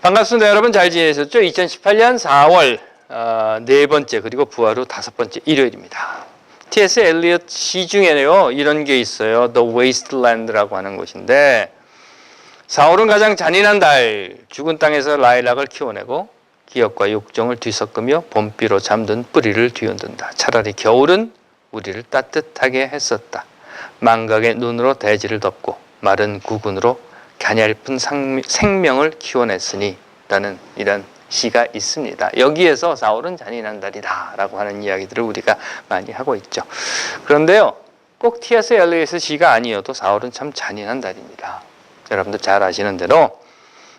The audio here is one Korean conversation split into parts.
반갑습니다. 여러분 잘 지내셨죠? 2018년 4월 네 번째 그리고 부활 후 다섯 번째 일요일입니다. T.S. 엘리엇 시 중에요 이런 게 있어요. The Wasteland라고 하는 곳인데 4월은 가장 잔인한 달. 죽은 땅에서 라일락을 키워내고 기억과 욕정을 뒤섞으며 봄비로 잠든 뿌리를 뒤흔든다. 차라리 겨울은 우리를 따뜻하게 했었다. 망각의 눈으로 대지를 덮고 마른 구근으로 가냘픈 생명을 키워냈으니 라는 이런 시가 있습니다. 여기에서 4월은 잔인한 달이다 라고 하는 이야기들을 우리가 많이 하고 있죠. 그런데요, 꼭 T.S. 엘리엇의 시가 아니어도 4월은 참 잔인한 달입니다. 여러분들 잘 아시는 대로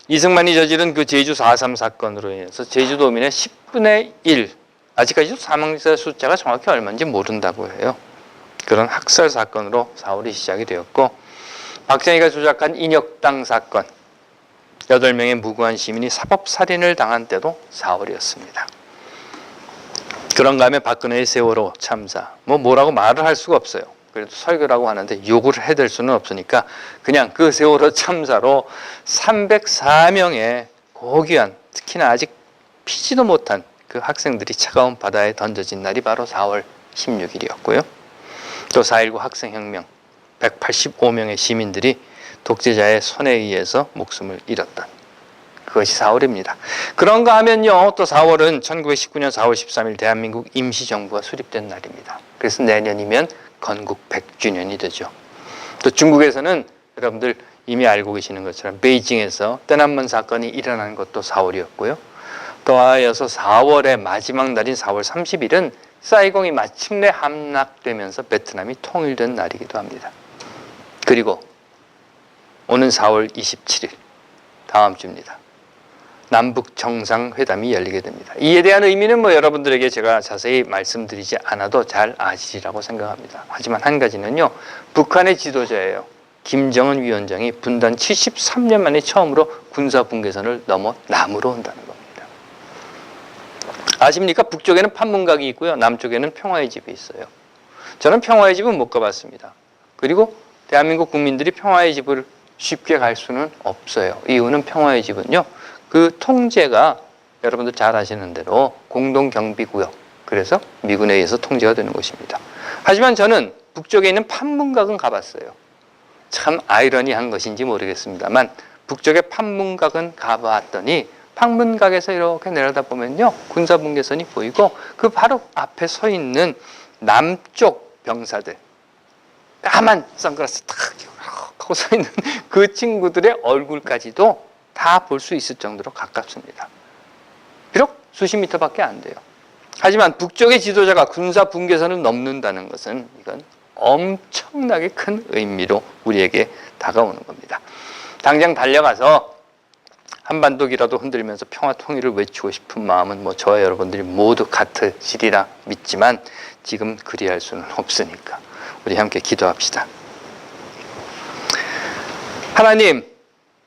이승만이 저지른 그 제주 4.3 사건으로 인해서 제주도민의 10분의 1, 아직까지도 사망자 숫자가 정확히 얼마인지 모른다고 해요. 그런 학살 사건으로 4월이 시작이 되었고, 박정희가 조작한 인혁당 사건, 8명의 무고한 시민이 사법살인을 당한 때도 4월이었습니다. 그런가 하면 박근혜의 세월호 참사, 뭐라고 말을 할 수가 없어요. 그래도 설교라고 하는데 욕을 해댈 수는 없으니까 그냥 그 세월호 참사로 304명의 고귀한, 특히나 아직 피지도 못한 그 학생들이 차가운 바다에 던져진 날이 바로 4월 16일이었고요. 또 4.19 학생혁명, 185명의 시민들이 독재자의 손에 의해서 목숨을 잃었던 그것이 4월입니다. 그런가 하면요, 또 4월은 1919년 4월 13일 대한민국 임시정부가 수립된 날입니다. 그래서 내년이면 건국 100주년이 되죠. 또 중국에서는 여러분들 이미 알고 계시는 것처럼 베이징에서 떼난먼 사건이 일어난 것도 4월이었고요. 또 하여서 4월의 마지막 날인 4월 30일은 사이공이 마침내 함락되면서 베트남이 통일된 날이기도 합니다. 그리고 오는 4월 27일 다음 주입니다. 남북 정상회담이 열리게 됩니다. 이에 대한 의미는 여러분들에게 제가 자세히 말씀드리지 않아도 잘 아시리라고 생각합니다. 하지만 한 가지는요, 북한의 지도자예요. 김정은 위원장이 분단 73년 만에 처음으로 군사분계선을 넘어 남으로 온다는 겁니다. 아십니까? 북쪽에는 판문각이 있고요, 남쪽에는 평화의 집이 있어요. 저는 평화의 집은 못 가봤습니다. 그리고 대한민국 국민들이 평화의 집을 쉽게 갈 수는 없어요. 이유는 평화의 집은요, 그 통제가 여러분들 잘 아시는 대로 공동경비구역, 그래서 미군에 의해서 통제가 되는 곳입니다. 하지만 저는 북쪽에 있는 판문각은 가봤어요. 참 아이러니한 것인지 모르겠습니다만 북쪽의 판문각은 가봤더니 판문각에서 이렇게 내려다보면요, 군사분계선이 보이고 그 바로 앞에 서 있는 남쪽 병사들, 까만 선글라스 탁 하고 서 있는 그 친구들의 얼굴까지도 다 볼 수 있을 정도로 가깝습니다. 비록 수십 미터밖에 안 돼요. 하지만 북쪽의 지도자가 군사 분계선을 넘는다는 것은 이건 엄청나게 큰 의미로 우리에게 다가오는 겁니다. 당장 달려가서 한반도기라도 흔들면서 평화 통일을 외치고 싶은 마음은 저와 여러분들이 모두 같으시리라 믿지만 지금 그리할 수는 없으니까 우리 함께 기도합시다. 하나님,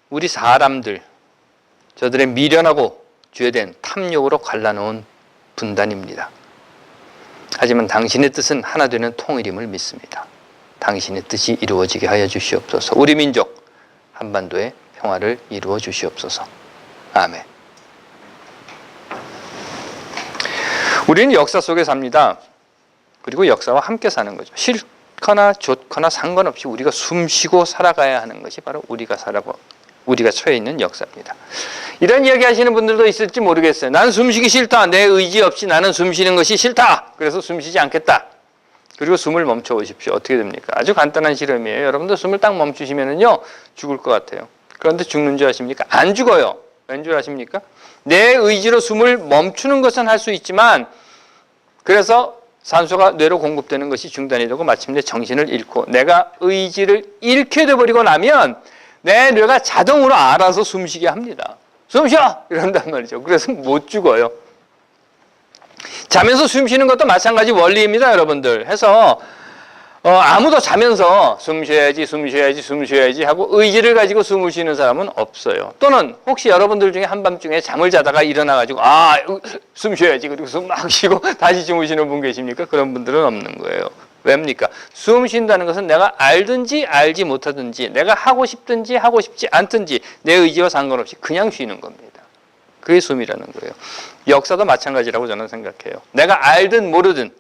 우리 사람들, 저들의 미련하고 죄된 탐욕으로 갈라놓은 분단입니다. 하지만 당신의 뜻은 하나 되는 통일임을 믿습니다. 당신의 뜻이 이루어지게 하여 주시옵소서. 우리 민족 한반도의 평화를 이루어 주시옵소서. 아멘. 우리는 역사 속에 삽니다. 그리고 역사와 함께 사는 거죠. 싫거나 좋거나 상관없이 우리가 숨쉬고 살아가야 하는 것이 바로 우리가 처해 있는 역사입니다. 이런 이야기 하시는 분들도 있을지 모르겠어요. 나는 숨쉬기 싫다. 내 의지 없이 나는 숨쉬는 것이 싫다. 그래서 숨쉬지 않겠다. 그리고 숨을 멈춰 보십시오. 어떻게 됩니까? 아주 간단한 실험이에요. 여러분들 숨을 딱 멈추시면은요, 죽을 것 같아요. 그런데 죽는 줄 아십니까? 안 죽어요. 왠 줄 아십니까? 내 의지로 숨을 멈추는 것은 할 수 있지만, 그래서 산소가 뇌로 공급되는 것이 중단이 되고 마침내 정신을 잃고 내가 의지를 잃게 돼버리고 나면 내 뇌가 자동으로 알아서 숨쉬게 합니다. 숨 쉬어! 이런단 말이죠. 그래서 못 죽어요. 자면서 숨 쉬는 것도 마찬가지 원리입니다, 여러분들. 해서 아무도 자면서 숨 쉬어야지 하고 의지를 가지고 숨을 쉬는 사람은 없어요. 또는 혹시 여러분들 중에 한밤중에 잠을 자다가 일어나가지고 숨 쉬어야지 그리고 숨 막 쉬고 다시 주무시는 분 계십니까? 그런 분들은 없는 거예요. 왜입니까? 숨 쉰다는 것은 내가 알든지 알지 못하든지 내가 하고 싶든지 하고 싶지 않든지 내 의지와 상관없이 그냥 쉬는 겁니다. 그게 숨이라는 거예요. 역사도 마찬가지라고 저는 생각해요. 내가 알든 모르든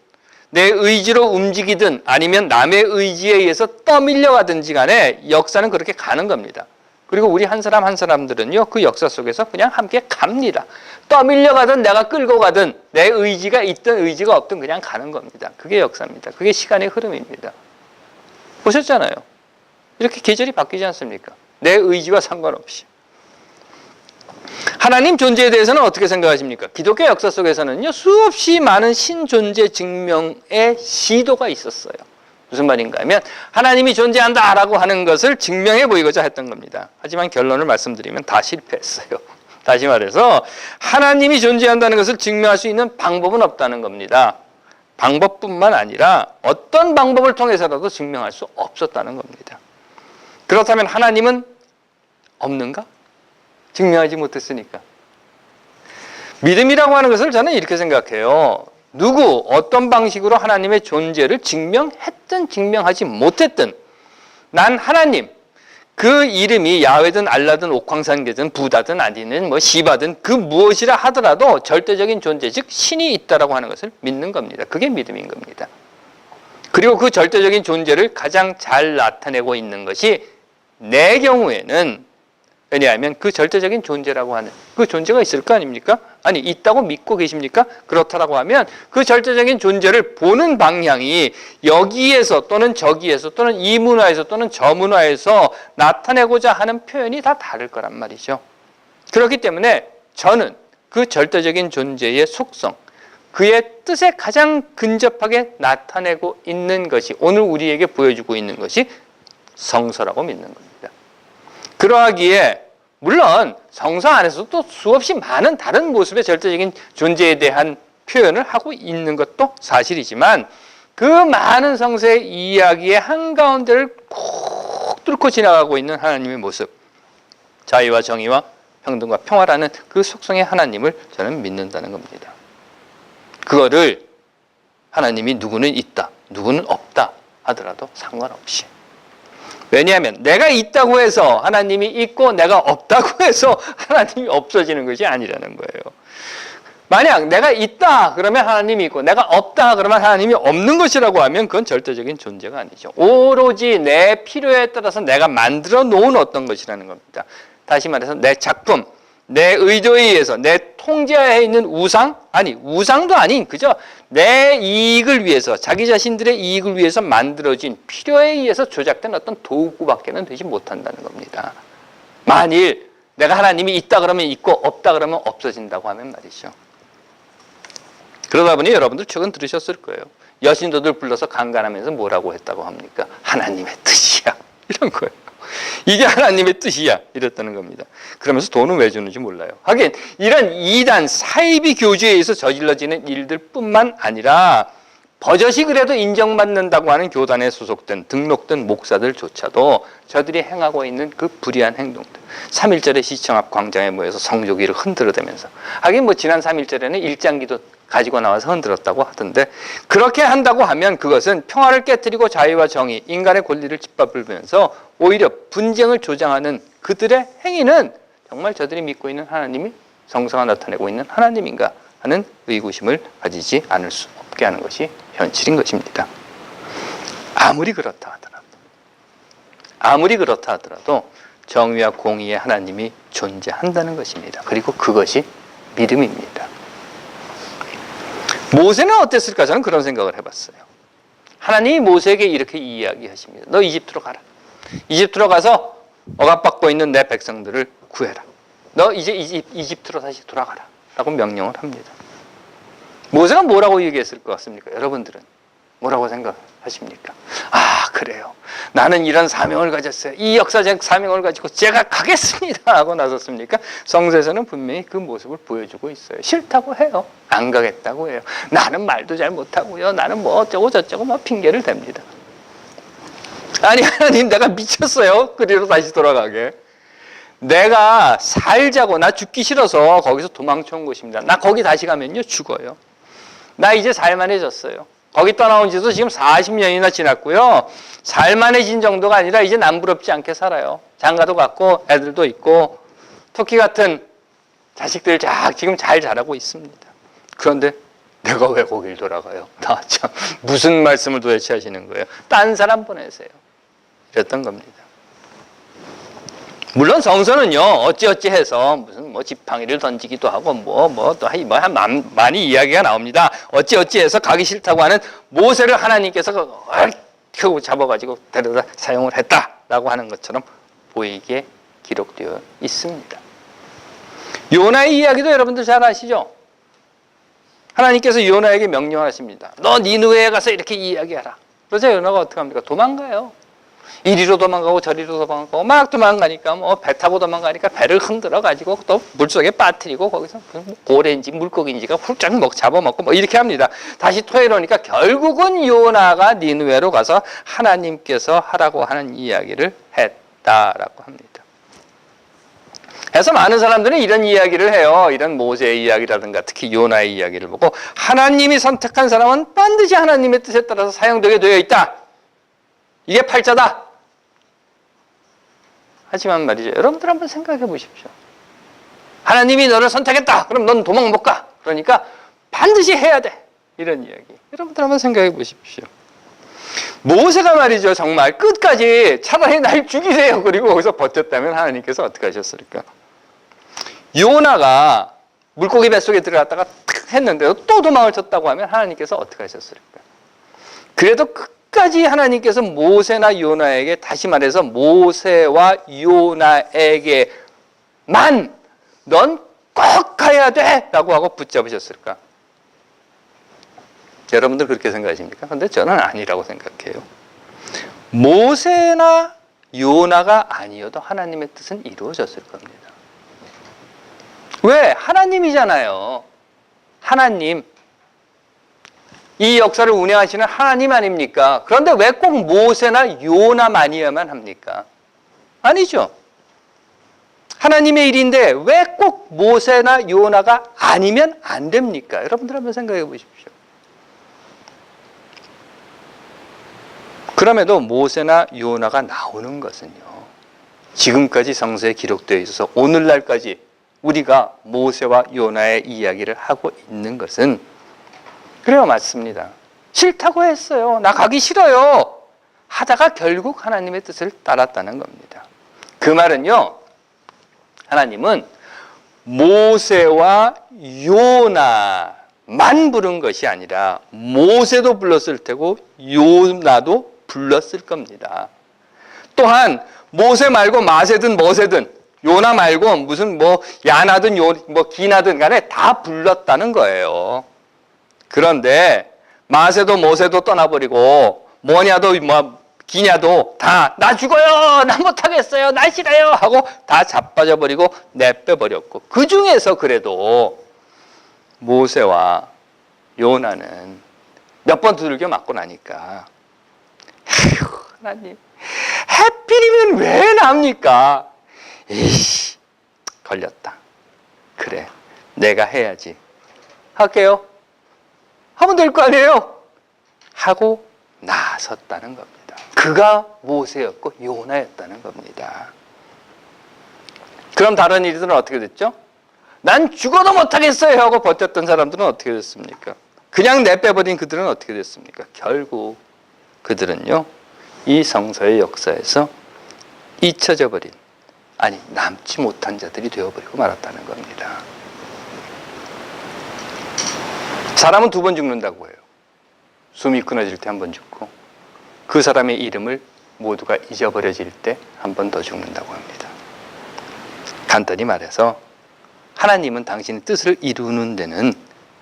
내 의지로 움직이든 아니면 남의 의지에 의해서 떠밀려가든지 간에 역사는 그렇게 가는 겁니다. 그리고 우리 한 사람 한 사람들은요, 그 역사 속에서 그냥 함께 갑니다. 떠밀려가든 내가 끌고 가든 내 의지가 있든 의지가 없든 그냥 가는 겁니다. 그게 역사입니다. 그게 시간의 흐름입니다. 보셨잖아요. 이렇게 계절이 바뀌지 않습니까? 내 의지와 상관없이. 하나님 존재에 대해서는 어떻게 생각하십니까? 기독교 역사 속에서는요, 수없이 많은 신존재 증명의 시도가 있었어요. 무슨 말인가 하면 하나님이 존재한다라고 하는 것을 증명해 보이고자 했던 겁니다. 하지만 결론을 말씀드리면 다 실패했어요. 다시 말해서 하나님이 존재한다는 것을 증명할 수 있는 방법은 없다는 겁니다. 방법뿐만 아니라 어떤 방법을 통해서라도 증명할 수 없었다는 겁니다. 그렇다면 하나님은 없는가? 증명하지 못했으니까. 믿음이라고 하는 것을 저는 이렇게 생각해요. 누구, 어떤 방식으로 하나님의 존재를 증명했든 증명하지 못했든 난 하나님, 그 이름이 야훼든 알라든 옥황상제든 부다든 아니든 뭐 시바든 그 무엇이라 하더라도 절대적인 존재, 즉 신이 있다라고 하는 것을 믿는 겁니다. 그게 믿음인 겁니다. 그리고 그 절대적인 존재를 가장 잘 나타내고 있는 것이 내 경우에는, 왜냐하면 그 절대적인 존재라고 하는 그 존재가 있을 거 아닙니까? 아니, 있다고 믿고 계십니까? 그렇다라고 하면 그 절대적인 존재를 보는 방향이 여기에서 또는 저기에서 또는 이 문화에서 또는 저 문화에서 나타내고자 하는 표현이 다 다를 거란 말이죠. 그렇기 때문에 저는 그 절대적인 존재의 속성, 그의 뜻에 가장 근접하게 나타내고 있는 것이 오늘 우리에게 보여주고 있는 것이 성서라고 믿는 겁니다. 그러하기에 물론 성서 안에서도 또 수없이 많은 다른 모습의 절대적인 존재에 대한 표현을 하고 있는 것도 사실이지만 그 많은 성서의 이야기의 한가운데를 콕 뚫고 지나가고 있는 하나님의 모습, 자유와 정의와 평등과 평화라는 그 속성의 하나님을 저는 믿는다는 겁니다. 그거를 하나님이 누구는 있다, 누구는 없다 하더라도 상관없이. 왜냐하면 내가 있다고 해서 하나님이 있고 내가 없다고 해서 하나님이 없어지는 것이 아니라는 거예요. 만약 내가 있다 그러면 하나님이 있고 내가 없다 그러면 하나님이 없는 것이라고 하면 그건 절대적인 존재가 아니죠. 오로지 내 필요에 따라서 내가 만들어 놓은 어떤 것이라는 겁니다. 다시 말해서 내 작품, 내 의도에 의해서 내 통제하에 있는 우상, 아니 우상도 아닌 그저 내 이익을 위해서, 자기 자신들의 이익을 위해서 만들어진 필요에 의해서 조작된 어떤 도구밖에는 되지 못한다는 겁니다. 만일 내가 하나님이 있다 그러면 있고 없다 그러면 없어진다고 하면 말이죠. 그러다 보니 여러분들 최근 들으셨을 거예요. 여신도들 불러서 강간하면서 뭐라고 했다고 합니까? 하나님의 뜻이야, 이런 거예요. 이게 하나님의 뜻이야, 이랬다는 겁니다. 그러면서 돈은 왜 주는지 몰라요. 하긴 이런 이단 사이비 교주에 의해서 저질러지는 일들 뿐만 아니라 버젓이 그래도 인정받는다고 하는 교단에 소속된 등록된 목사들조차도 저들이 행하고 있는 그 불의한 행동들, 3.1절에 시청 앞 광장에 모여서 성조기를 흔들어대면서, 하긴 뭐 지난 3.1절에는 일장기도 가지고 나와서 흔들었다고 하던데, 그렇게 한다고 하면 그것은 평화를 깨뜨리고 자유와 정의, 인간의 권리를 짓밟으면서 오히려 분쟁을 조장하는 그들의 행위는 정말 저들이 믿고 있는 하나님이, 성서가 나타내고 있는 하나님인가 하는 의구심을 가지지 않을 수 없게 하는 것이 현실인 것입니다. 아무리 그렇다 하더라도 정의와 공의의 하나님이 존재한다는 것입니다. 그리고 그것이 믿음입니다. 모세는 어땠을까? 저는 그런 생각을 해봤어요. 하나님이 모세에게 이렇게 이야기하십니다. 너 이집트로 가라. 이집트로 가서 억압받고 있는 내 백성들을 구해라. 너 이제 이집트로 다시 돌아가라 라고 명령을 합니다. 모세가 뭐라고 얘기했을 것 같습니까? 여러분들은 뭐라고 생각하십니까? 아, 그래요. 나는 이런 사명을 가졌어요. 이 역사적 사명을 가지고 제가 가겠습니다 하고 나섰습니까? 성서에서는 분명히 그 모습을 보여주고 있어요. 싫다고 해요. 안 가겠다고 해요. 나는 말도 잘 못하고요. 나는 뭐 어쩌고 저쩌고 뭐 핑계를 댑니다. 아니, 하나님, 내가 미쳤어요. 그리로 다시 돌아가게. 내가 살자고, 나 죽기 싫어서 거기서 도망쳐 온 것입니다. 나 거기 다시 가면요 죽어요. 나 이제 살만해졌어요. 거기 떠나온 지도 지금 40년이나 지났고요. 살만해진 정도가 아니라 이제 남부럽지 않게 살아요. 장가도 갔고 애들도 있고, 터키 같은 자식들 지금 잘 자라고 있습니다. 그런데 내가 왜 거길 돌아가요? 나 참 무슨 말씀을 도대체 하시는 거예요? 딴 사람 보내세요. 이랬던 겁니다. 물론 성서는요, 어찌어찌 해서 무슨 지팡이를 던지기도 하고 많이 이야기가 나옵니다. 어찌어찌 해서 가기 싫다고 하는 모세를 하나님께서 켜고 잡아가지고 데려다 사용을 했다라고 하는 것처럼 보이게 기록되어 있습니다. 요나의 이야기도 여러분들 잘 아시죠? 하나님께서 요나에게 명령하십니다. 너 니느웨에 가서 이렇게 이야기하라. 그러자 요나가 어떻게 합니까? 도망가요. 이리로 도망가고 저리로 도망가고 막 도망가니까 배 타고 도망가니까 배를 흔들어 가지고 또 물속에 빠뜨리고 거기서 고래인지 물고기인지가 훌쩍 잡아먹고 이렇게 합니다. 다시 토해놓으니까 결국은 요나가 니느웨로 가서 하나님께서 하라고 하는 이야기를 했다라고 합니다. 그래서 많은 사람들은 이런 이야기를 해요. 이런 모세의 이야기라든가 특히 요나의 이야기를 보고 하나님이 선택한 사람은 반드시 하나님의 뜻에 따라서 사용되게 되어 있다. 이게 팔자다. 하지만 말이죠. 여러분들 한번 생각해 보십시오. 하나님이 너를 선택했다. 그럼 넌 도망 못 가. 그러니까 반드시 해야 돼. 이런 이야기. 여러분들 한번 생각해 보십시오. 모세가 말이죠. 정말 끝까지 차라리 날 죽이세요. 그리고 거기서 버텼다면 하나님께서 어떻게 하셨을까? 요나가 물고기 뱃속에 들어갔다가 탁 했는데도 또 도망을 쳤다고 하면 하나님께서 어떻게 하셨을까? 그래도 끝까지 하나님께서 모세나 요나에게, 다시 말해서 모세와 요나에게만 넌 꼭 가야 돼 라고 하고 붙잡으셨을까? 여러분들 그렇게 생각하십니까? 그런데 저는 아니라고 생각해요. 모세나 요나가 아니어도 하나님의 뜻은 이루어졌을 겁니다. 왜? 하나님이잖아요. 하나님. 이 역사를 운영하시는 하나님 아닙니까? 그런데 왜 꼭 모세나 요나만이어야만 합니까? 아니죠. 하나님의 일인데 왜 꼭 모세나 요나가 아니면 안 됩니까? 여러분들 한번 생각해 보십시오. 그럼에도 모세나 요나가 나오는 것은요, 지금까지 성서에 기록되어 있어서 오늘날까지 우리가 모세와 요나의 이야기를 하고 있는 것은 그래요, 맞습니다. 싫다고 했어요. 나 가기 싫어요. 하다가 결국 하나님의 뜻을 따랐다는 겁니다. 그 말은요, 하나님은 모세와 요나만 부른 것이 아니라 모세도 불렀을 테고 요나도 불렀을 겁니다. 또한 모세 말고 마세든 머세든 요나 말고 무슨 야나든 기나든 간에 다 불렀다는 거예요. 그런데 마세도 모세도 떠나버리고 뭐냐도 기냐도 다 나 죽어요, 나 못하겠어요, 나 싫어요 하고 다 자빠져버리고 내빼버렸고, 그 중에서 그래도 모세와 요나는 몇 번 두들겨 맞고 나니까 하나님, 해필이면 왜 납니까? 이씨, 걸렸다. 그래, 내가 해야지. 할게요. 하면 될 거 아니에요? 하고 나섰다는 겁니다. 그가 모세였고 요나였다는 겁니다. 그럼 다른 이들은 어떻게 됐죠? 난 죽어도 못하겠어요 하고 버텼던 사람들은 어떻게 됐습니까? 그냥 내빼버린 그들은 어떻게 됐습니까? 결국 그들은요, 이 성서의 역사에서 잊혀져 버린, 아니 남지 못한 자들이 되어버리고 말았다는 겁니다. 사람은 두 번 죽는다고 해요. 숨이 끊어질 때 한 번 죽고, 그 사람의 이름을 모두가 잊어버려질 때 한 번 더 죽는다고 합니다. 간단히 말해서 하나님은 당신의 뜻을 이루는 데는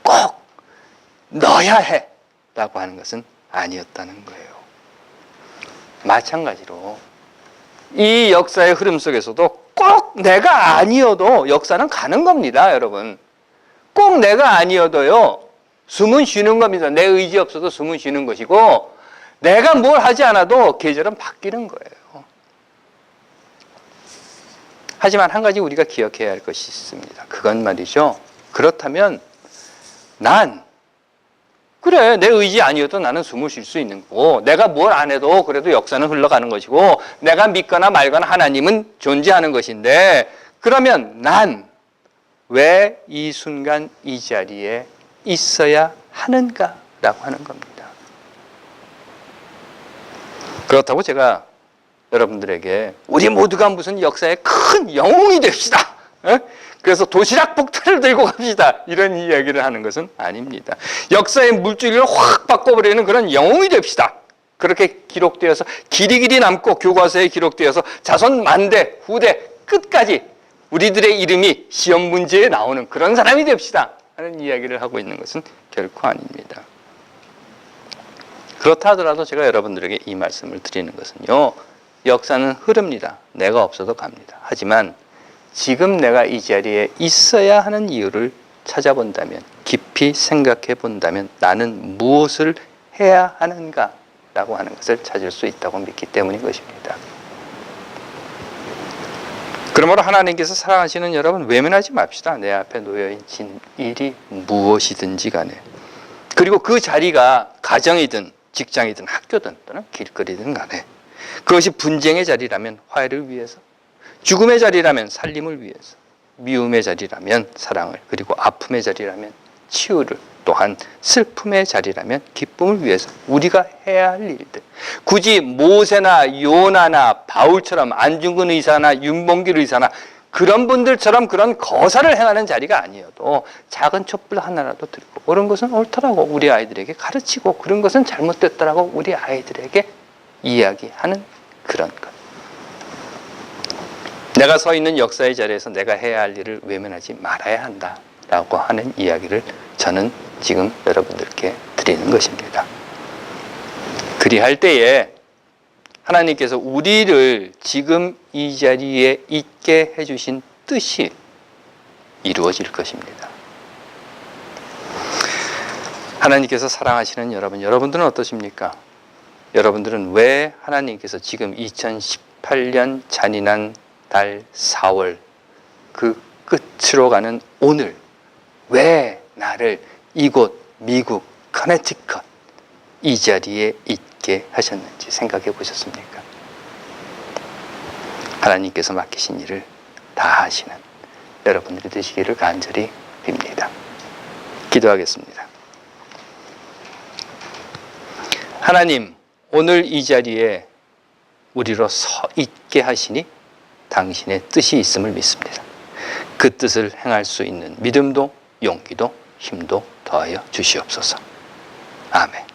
꼭 넣어야 해 라고 하는 것은 아니었다는 거예요. 마찬가지로 이 역사의 흐름 속에서도 꼭 내가 아니어도 역사는 가는 겁니다, 여러분. 꼭 내가 아니어도요, 숨은 쉬는 겁니다. 내 의지 없어도 숨은 쉬는 것이고, 내가 뭘 하지 않아도 계절은 바뀌는 거예요. 하지만 한 가지 우리가 기억해야 할 것이 있습니다. 그건 말이죠, 그렇다면 그래, 내 의지 아니어도 나는 숨을 쉴 수 있는 거고, 내가 뭘 안 해도 그래도 역사는 흘러가는 것이고, 내가 믿거나 말거나 하나님은 존재하는 것인데, 그러면 난 왜 이 순간 이 자리에 있어야 하는가라고 하는 겁니다. 그렇다고 제가 여러분들에게 우리 모두가 무슨 역사의 큰 영웅이 됩시다. 그래서 도시락 폭탄을 들고 갑시다. 이런 이야기를 하는 것은 아닙니다. 역사의 물줄기를 확 바꿔버리는 그런 영웅이 됩시다. 그렇게 기록되어서 길이길이 남고 교과서에 기록되어서 자손 만대 후대 끝까지 우리들의 이름이 시험 문제에 나오는 그런 사람이 됩시다 하는 이야기를 하고 있는 것은 결코 아닙니다. 그렇다 하더라도 제가 여러분들에게 이 말씀을 드리는 것은요, 역사는 흐릅니다. 내가 없어도 갑니다. 하지만 지금 내가 이 자리에 있어야 하는 이유를 찾아본다면, 깊이 생각해 본다면 나는 무엇을 해야 하는가 라고 하는 것을 찾을 수 있다고 믿기 때문인 것입니다. 그러므로 하나님께서 사랑하시는 여러분, 외면하지 맙시다. 내 앞에 놓여진 일이 무엇이든지 간에. 그리고 그 자리가 가정이든 직장이든 학교든 또는 길거리든 간에 그것이 분쟁의 자리라면 화해를 위해서, 죽음의 자리라면 살림을 위해서, 미움의 자리라면 사랑을, 그리고 아픔의 자리라면 치유를, 또한 슬픔의 자리라면 기쁨을 위해서 우리가 해야 할 일들, 굳이 모세나 요나나 바울처럼 안중근 의사나 윤봉길 의사나 그런 분들처럼 그런 거사를 행하는 자리가 아니어도 작은 촛불 하나라도 들고 옳은 것은 옳더라고 우리 아이들에게 가르치고 그런 것은 잘못됐더라고 우리 아이들에게 이야기하는 그런 것. 내가 서 있는 역사의 자리에서 내가 해야 할 일을 외면하지 말아야 한다라고 하는 이야기를 저는 지금 여러분들께 드리는 것입니다. 그리할 때에 하나님께서 우리를 지금 이 자리에 있게 해주신 뜻이 이루어질 것입니다. 하나님께서 사랑하시는 여러분, 여러분들은 어떠십니까? 여러분들은 왜 하나님께서 지금 2018년 잔인한 달 4월 그 끝으로 가는 오늘 왜 나를 이곳 미국 커네티컷 이 자리에 있게 하셨는지 생각해 보셨습니까? 하나님께서 맡기신 일을 다 하시는 여러분들이 되시기를 간절히 빕니다. 기도하겠습니다. 하나님, 오늘 이 자리에 우리로 서 있게 하시니 당신의 뜻이 있음을 믿습니다. 그 뜻을 행할 수 있는 믿음도 용기도 힘도 더하여 주시옵소서. 아멘.